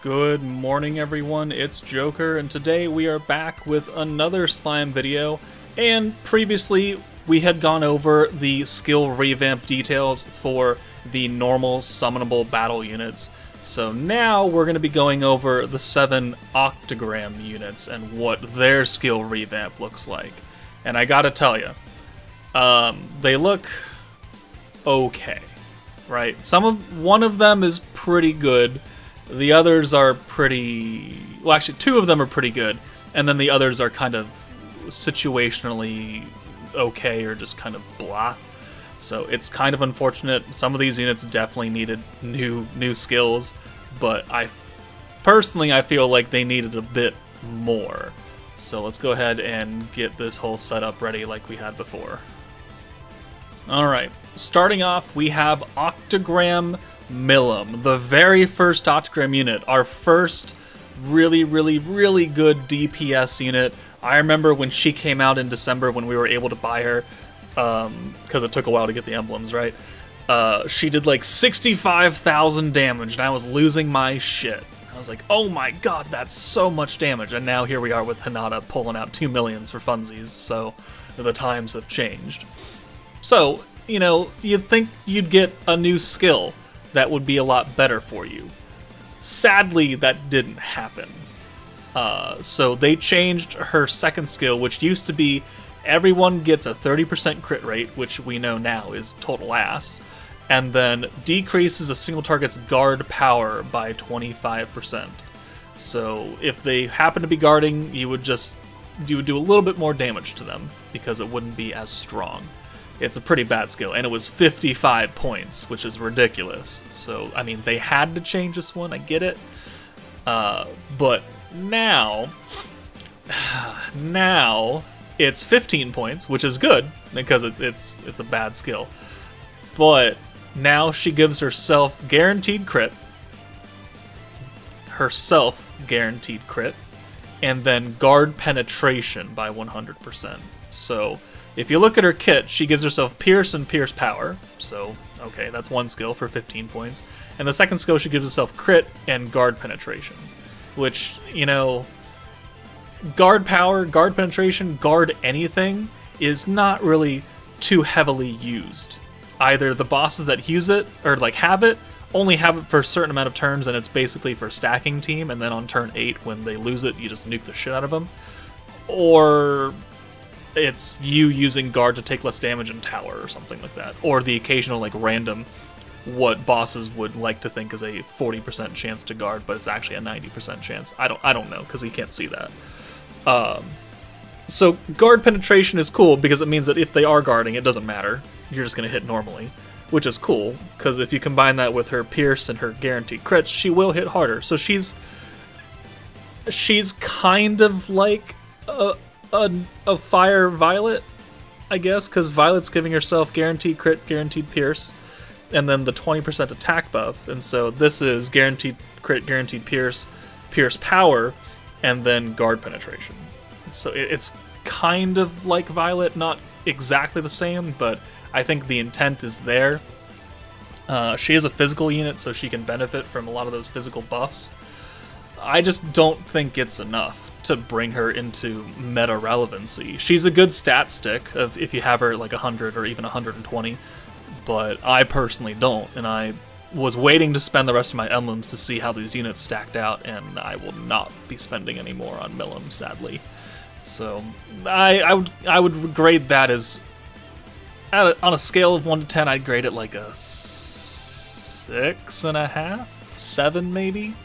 Good morning everyone, it's Joker, and today we are back with another slime video, and previously we had gone over the skill revamp details for the normal summonable battle units. So now we're going to be going over the 7 OCTAGRAM units and what their skill revamp looks like. And I gotta tell you, they look okay, right? One of them is pretty good. The others are pretty... well, actually, 2 of them are pretty good, and then the others are kind of situationally okay or just kind of blah. So it's kind of unfortunate. Some of these units definitely needed new skills, but I feel like they needed a bit more. So let's go ahead and get this whole setup ready like we had before. Alright, starting off, we have OCTAGRAM Milam, the very first OCTAGRAM unit, our first really good DPS unit. I remember when she came out in December when we were able to buy her, because it took a while to get the emblems, right? She did like 65,000 damage, and I was losing my shit. I was like, oh my god, that's so much damage, and now here we are with Hinata pulling out 2 millions for funsies, so the times have changed. So, you know, you'd think you'd get a new skill that would be a lot better for you. Sadly, that didn't happen. So they changed her second skill, which used to be everyone gets a 30% crit rate, which we know now is total ass, and then decreases a single target's guard power by 25%. So if they happen to be guarding, you would do a little bit more damage to them, because it wouldn't be as strong. It's a pretty bad skill, and it was 55 points, which is ridiculous. So, I mean, they had to change this one, I get it. But now it's 15 points, which is good, because it's a bad skill. But now she gives herself guaranteed crit, and then guard penetration by 100%. So if you look at her kit, she gives herself Pierce and Pierce Power, so, okay, that's one skill for 15 points. And the second skill, she gives herself Crit and Guard Penetration, which, you know, Guard Power, Guard Penetration, Guard anything is not really too heavily used. Either the bosses that use it, or, like, have it, only have it for a certain amount of turns, and it's basically for stacking team, and then on turn 8, when they lose it, you just nuke the shit out of them. Or it's you using guard to take less damage in tower or something like that. Or the occasional, like, random, what bosses would like to think is a 40% chance to guard, but it's actually a 90% chance. I don't know, because you can't see that. So guard penetration is cool, because it means that if they are guarding, it doesn't matter. You're just going to hit normally, which is cool, because if you combine that with her Pierce and her guaranteed crits, she will hit harder. So she's kind of like a Fire Violet, I guess, because Violet's giving herself guaranteed crit, guaranteed pierce, and then the 20% attack buff, and so this is guaranteed crit, guaranteed pierce, pierce power, and then guard penetration. So it's kind of like Violet, not exactly the same, but I think the intent is there. She is a physical unit, so she can benefit from a lot of those physical buffs. I just don't think it's enough to bring her into meta relevancy. She's a good stat stick of if you have her at like 100 or even 120, but I personally don't, and I was waiting to spend the rest of my emblems to see how these units stacked out, and I will not be spending any more on Milam, sadly. So I would grade that as, on a scale of 1 to 10, I'd grade it like a 6.5, 7 maybe.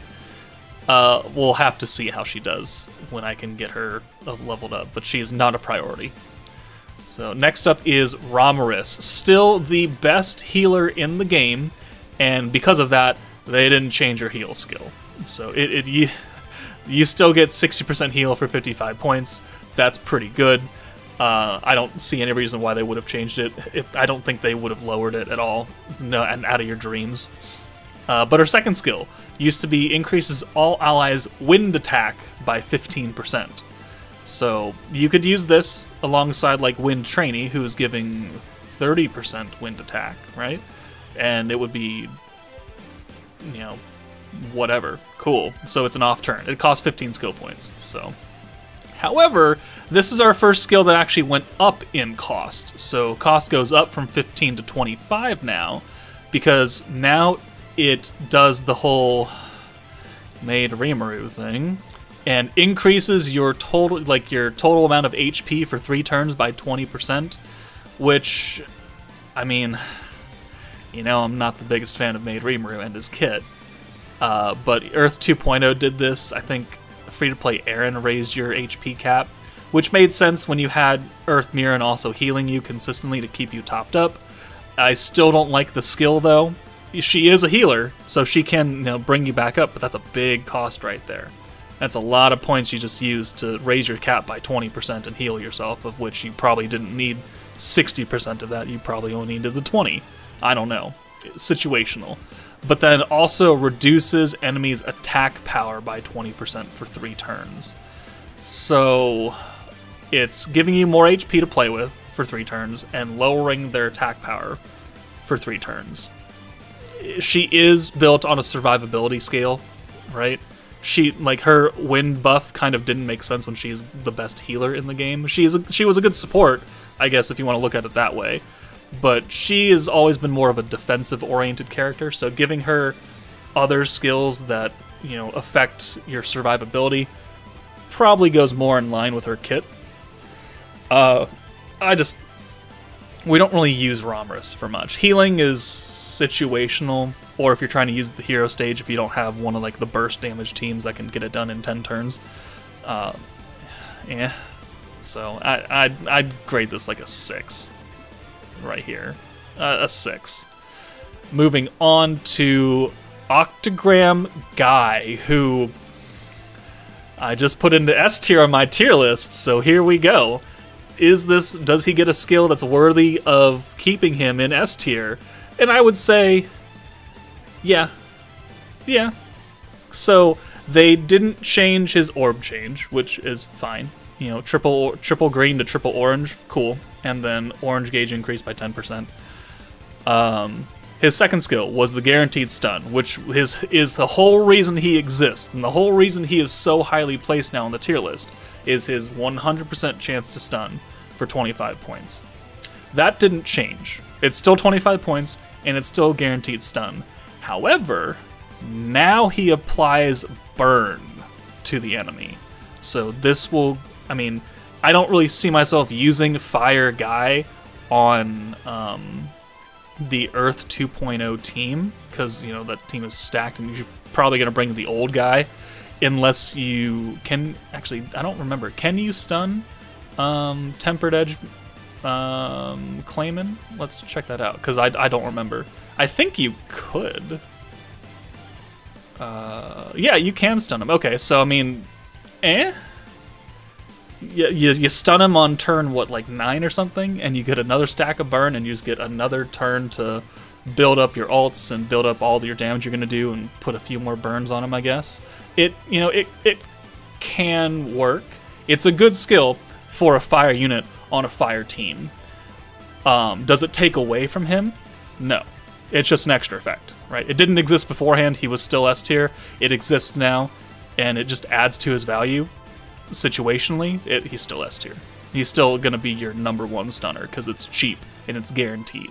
We'll have to see how she does when I can get her leveled up, but she's not a priority. So next up is Ramesses, still the best healer in the game, and because of that, they didn't change her heal skill. So you still get 60% heal for 55 points. That's pretty good. I don't see any reason why they would have changed it. I don't think they would have lowered it at all. No, and out of your dreams. But her second skill used to be increases all allies' wind attack by 15%. So you could use this alongside like Wind Trainee, who's giving 30% wind attack, right? And it would be, you know, whatever. Cool. So it's an off turn. It costs 15 skill points. So, however, this is our first skill that actually went up in cost. So cost goes up from 15 to 25 now, because now it does the whole Maid Rimuru thing and increases your total amount of HP for 3 turns by 20%, which, I mean, you know, I'm not the biggest fan of Maid Rimuru and his kit, but Earth 2.0 did this. I think free-to-play Aaron raised your HP cap, which made sense when you had Earth Mirren also healing you consistently to keep you topped up. I still don't like the skill, though. She is a healer, so she can, you know, bring you back up, but that's a big cost right there. That's a lot of points you just used to raise your cap by 20% and heal yourself, of which you probably didn't need 60% of that. You probably only needed the 20. I don't know. It's situational. But then also reduces enemies' attack power by 20% for 3 turns. So it's giving you more HP to play with for 3 turns and lowering their attack power for 3 turns. She is built on a survivability scale, right? She, like, her wind buff kind of didn't make sense when she's the best healer in the game. She was a good support, I guess, if you want to look at it that way. But she has always been more of a defensive-oriented character, so giving her other skills that, you know, affect your survivability probably goes more in line with her kit. We don't really use Ramesses for much. Healing is situational, or if you're trying to use the hero stage, if you don't have one of, like, the burst damage teams that can get it done in 10 turns. Yeah. So I'd grade this like a 6 right here. A 6. Moving on to OCTAGRAM Guy, who I just put into S tier on my tier list, so here we go. Does he get a skill that's worthy of keeping him in S tier? And I would say, yeah. Yeah. So, they didn't change his orb change, which is fine. You know, triple green to triple orange, cool. And then orange gauge increased by 10%. His second skill was the guaranteed stun, which is the whole reason he exists, and the whole reason he is so highly placed now on the tier list, is his 100% chance to stun for 25 points. That didn't change. It's still 25 points, and it's still guaranteed stun. However, now he applies burn to the enemy. So this will, I mean, I don't really see myself using Fire Guy on the Earth 2.0 team, because, you know, that team is stacked, and you're probably going to bring the old guy, unless you can, actually, I don't remember, can you stun Tempered Edge Clayman? Let's check that out, because I don't remember. I think you could. Yeah, you can stun him. Okay, so, I mean, You stun him on turn, what, like 9 or something, and you get another stack of burn, and you just get another turn to build up your ults and build up all your damage you're going to do and put a few more burns on him, I guess. It can work. It's a good skill for a fire unit on a fire team. Does it take away from him? No. It's just an extra effect, right? It didn't exist beforehand. He was still S tier. It exists now, and it just adds to his value. Situationally, he's still S tier. He's still going to be your #1 stunner because it's cheap and it's guaranteed.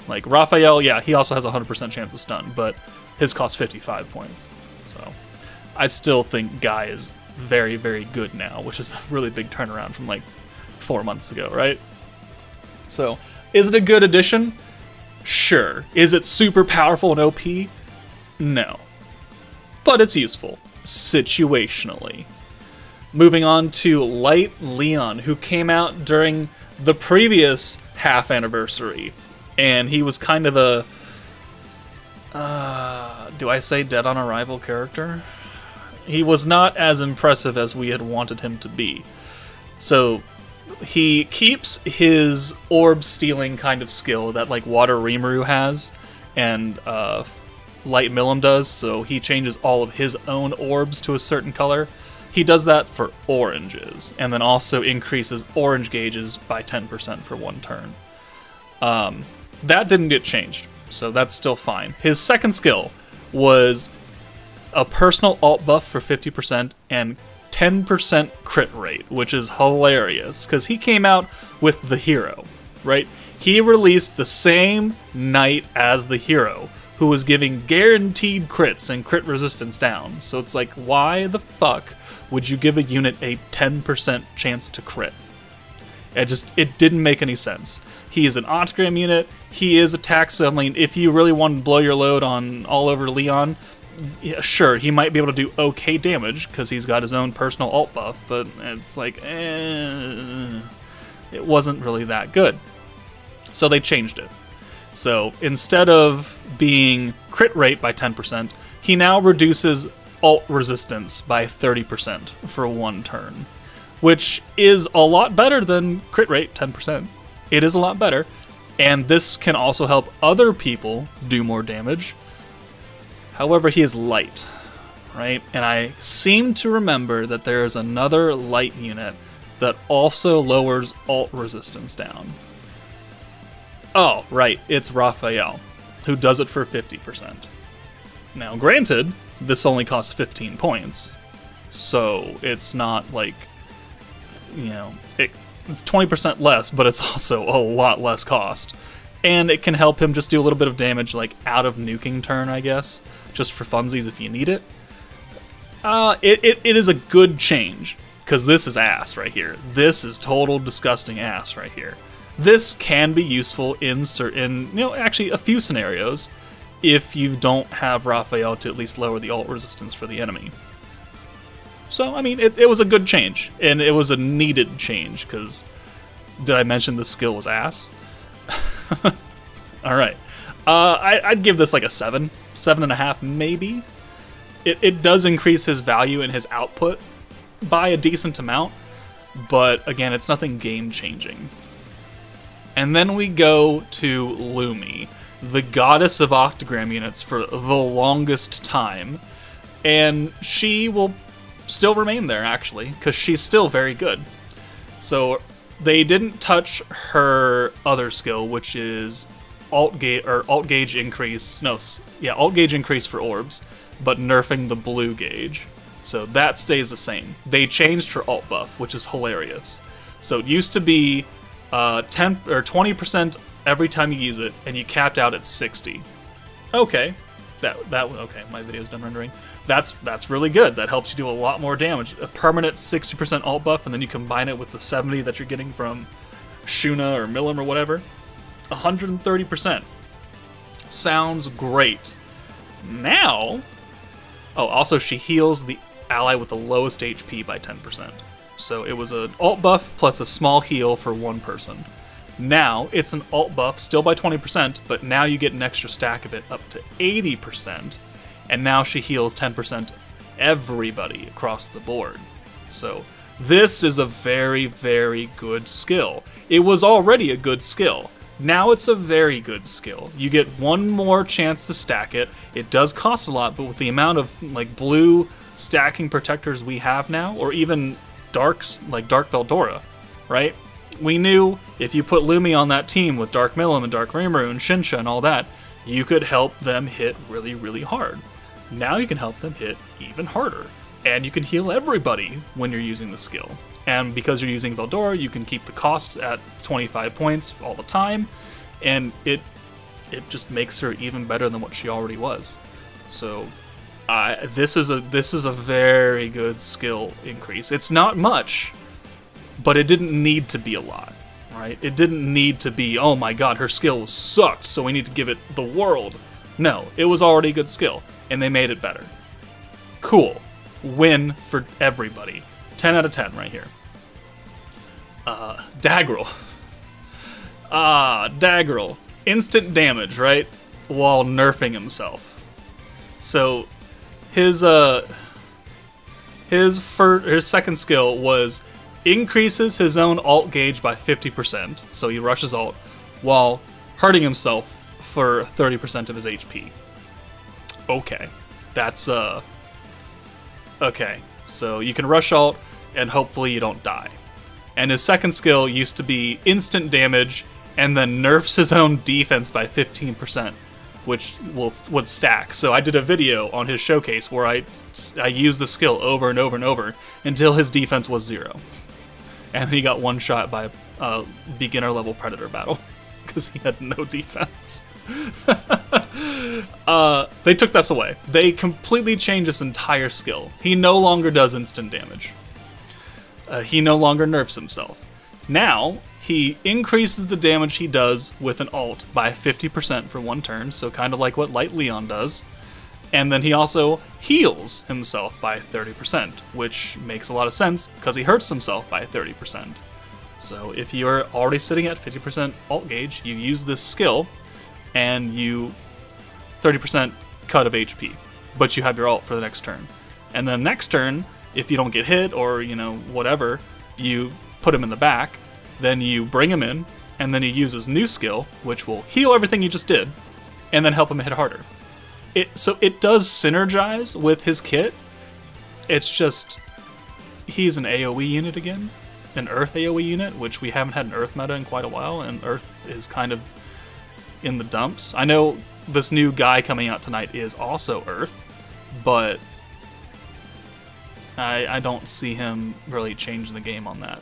Like Raphael, yeah, he also has a 100% chance to stun, but his costs 55 points. So I still think Guy is very, very good now, which is a really big turnaround from like 4 months ago, right? So is it a good addition? Sure. Is it super powerful and OP? No. But it's useful. Situationally. Moving on to Light Leon, who came out during the previous half anniversary, and he was kind of a, do I say dead on arrival character? He was not as impressive as we had wanted him to be. So he keeps his orb stealing kind of skill that like Water Rimuru has, and Light Milam does, so he changes all of his own orbs to a certain color. He does that for oranges, and then also increases orange gauges by 10% for 1 turn. That didn't get changed, so that's still fine. His second skill was a personal alt buff for 50%, and 10% crit rate, which is hilarious, because he came out with the hero, right? He released the same night as the hero, who was giving guaranteed crits and crit resistance down. So it's like, why the fuck would you give a unit a 10% chance to crit? It didn't make any sense. He is an OCTAGRAM unit, he is attack, so I mean, if you really want to blow your load on all over Leon, yeah, sure, he might be able to do okay damage, because he's got his own personal alt buff, but it's like, it wasn't really that good. So they changed it. So instead of being crit rate by 10%, he now reduces alt resistance by 30% for one turn, which is a lot better than crit rate 10%. It is a lot better, and this can also help other people do more damage. However, he is light, right? And I seem to remember that there is another light unit that also lowers alt resistance down. Oh, right, it's Raphael, who does it for 50%. Now, granted, this only costs 15 points, so it's not like, you know, it's 20% less, but it's also a lot less cost. And it can help him just do a little bit of damage, like, out of nuking turn, I guess, just for funsies if you need it. It is a good change, because this is ass right here. This is total disgusting ass right here. This can be useful in certain, you know, actually a few scenarios, if you don't have Raphael to at least lower the alt resistance for the enemy. So, I mean, it was a good change, and it was a needed change, because did I mention the skill was ass? Alright. I'd give this like a 7.5 maybe. It does increase his value and his output by a decent amount, but again, it's nothing game-changing. And then we go to Lumi, the goddess of OCTAGRAM units for the longest time, and she will still remain there, actually, because she's still very good. So they didn't touch her other skill, which is alt gauge increase. No, yeah, alt gauge increase for orbs, but nerfing the blue gauge. So that stays the same. They changed her alt buff, which is hilarious. So it used to be 10 or 20% every time you use it, and you capped out at 60. Okay, okay. My video's done rendering. That's really good. That helps you do a lot more damage. A permanent 60% alt buff, and then you combine it with the 70 that you're getting from Shuna or Milam or whatever. 130%. Sounds great. Now, oh, also she heals the ally with the lowest HP by 10%. So it was an alt buff plus a small heal for one person. Now it's an alt buff, still by 20%, but now you get an extra stack of it up to 80%, and now she heals 10% everybody across the board. So this is a very, very good skill. It was already a good skill. Now it's a very good skill. You get one more chance to stack it. It does cost a lot, but with the amount of like blue stacking protectors we have now, or even darks like Dark Veldora, right? We knew if you put Lumi on that team with Dark Milam and Dark Rimuru and Shinsha and all that, you could help them hit really, really hard. Now you can help them hit even harder. And you can heal everybody when you're using the skill. And because you're using Veldora, you can keep the cost at 25 points all the time, and it just makes her even better than what she already was. So this is a very good skill increase. It's not much, but it didn't need to be a lot, right? It didn't need to be, oh my god, her skill sucked, so we need to give it the world. No, it was already a good skill, and they made it better. Cool. Win for everybody. 10 out of 10 right here. Daggeral. Daggeral. Instant damage, right? While nerfing himself. So his second skill was increases his own alt gauge by 50%, so he rushes alt, while hurting himself for 30% of his HP. Okay. That's, okay. So you can rush alt, and hopefully you don't die. And his second skill used to be instant damage, and then nerfs his own defense by 15%. which would stack. So I did a video on his showcase where I used the skill over and over and over until his defense was 0. And he got one shot by a beginner level predator battle because he had no defense. They took this away. They completely changed his entire skill. He no longer does instant damage. He no longer nerfs himself. Now, he increases the damage he does with an ult by 50% for 1 turn, so kind of like what Light Leon does. And then he also heals himself by 30%, which makes a lot of sense because he hurts himself by 30%. So if you're already sitting at 50% ult gauge, you use this skill, and you 30% cut of HP, but you have your ult for the next turn. And then next turn, if you don't get hit or, you know, whatever, you put him in the back, then you bring him in, and then you use his new skill, which will heal everything you just did, and then help him hit harder. So it does synergize with his kit. It's just, he's an AoE unit again, an Earth AoE unit, which we haven't had an Earth meta in quite a while, and Earth is kind of in the dumps. I know this new guy coming out tonight is also Earth, but I don't see him really changing the game on that.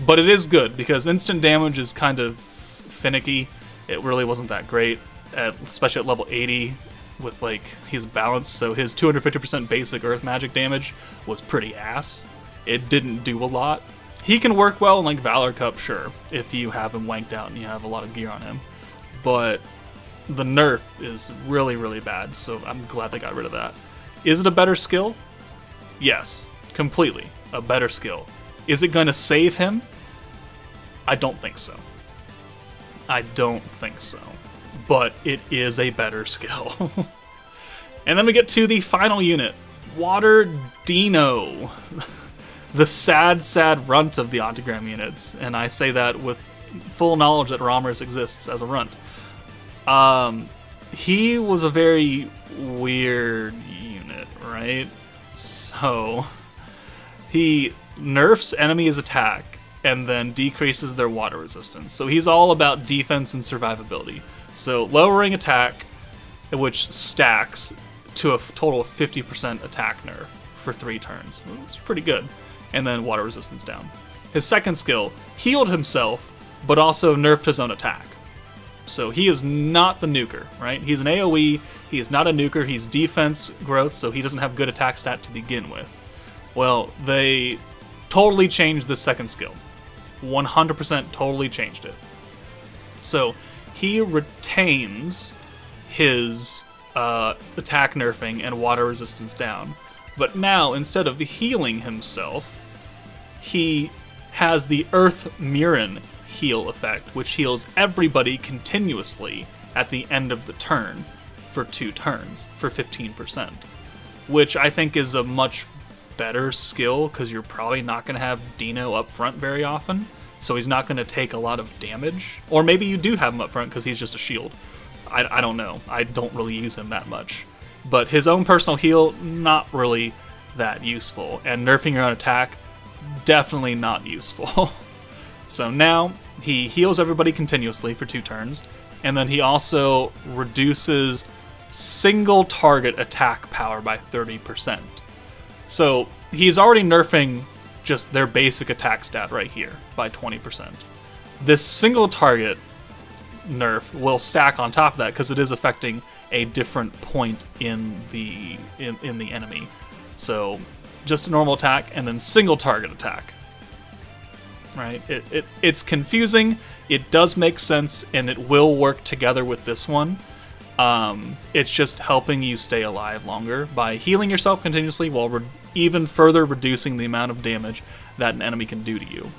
But it is good, because instant damage is kind of finicky. It really wasn't that great, especially at level 80, with like his balance. So his 250% basic Earth magic damage was pretty ass. It didn't do a lot. He can work well in like Valor Cup, sure, if you have him wanked out and you have a lot of gear on him. But the nerf is really, really bad, so I'm glad they got rid of that. Is it a better skill? Yes, completely a better skill. Is it going to save him? I don't think so. I don't think so. But it is a better skill. And then we get to the final unit, Water Dino. The sad, sad runt of the OCTAGRAM units. And I say that with full knowledge that Ramesses exists as a runt. He was a very weird unit, right? So, he nerfs enemies' attack and then decreases their water resistance. So he's all about defense and survivability. So lowering attack, which stacks to a total of 50% attack nerf for 3 turns. It's pretty good. And then water resistance down. His second skill, healed himself, but also nerfed his own attack. So he is not the nuker, right? He's an AoE, he is not a nuker, he's defense growth, so he doesn't have good attack stat to begin with. Well, they totally changed the second skill. 100% totally changed it. So he retains his attack nerfing and water resistance down, but now instead of healing himself, he has the Earth Mirren heal effect, which heals everybody continuously at the end of the turn for 2 turns for 15%, which I think is a much better skill because you're probably not going to have Dino up front very often, so he's not going to take a lot of damage. Or maybe you do have him up front because he's just a shield. I don't know. I don't really use him that much. But his own personal heal, not really that useful. And nerfing your own attack, definitely not useful. So now he heals everybody continuously for 2 turns, and then he also reduces single target attack power by 30%. So he's already nerfing just their basic attack stat right here by 20%. This single target nerf will stack on top of that because it is affecting a different point in the enemy. So just a normal attack and then single target attack. Right? It's confusing. It does make sense, and it will work together with this one. It's just helping you stay alive longer by healing yourself continuously while even further reducing the amount of damage that an enemy can do to you.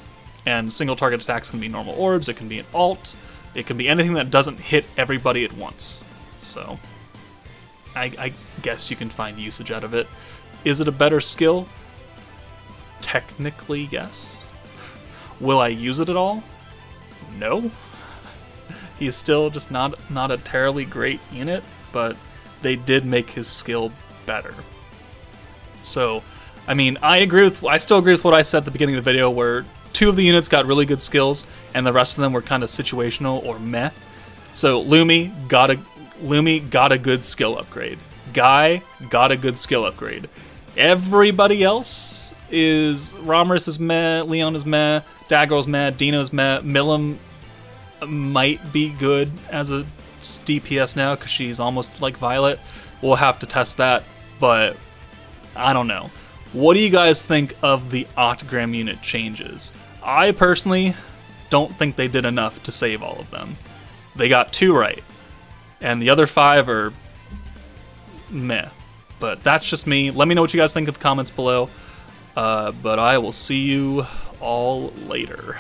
And single target attacks can be normal orbs, it can be an ult, it can be anything that doesn't hit everybody at once. So, I guess you can find usage out of it. Is it a better skill? Technically, yes. Will I use it at all? No. He's still just not a terribly great unit, but they did make his skill better. So, I mean, I still agree with what I said at the beginning of the video, where 2 of the units got really good skills, and the rest of them were kind of situational or meh. So Lumi got Lumi got a good skill upgrade. Guy got a good skill upgrade. Everybody else is... Ramesses is meh, Leon is meh, Daggeral's meh, Dino's meh, Milam might be good as a DPS now because she's almost like Violet. We'll have to test that, but I don't know. What do you guys think of the OCTAGRAM unit changes? I personally don't think they did enough to save all of them. They got 2 right, and the other 5 are meh. But that's just me. Let me know what you guys think in the comments below. But I will see you all later.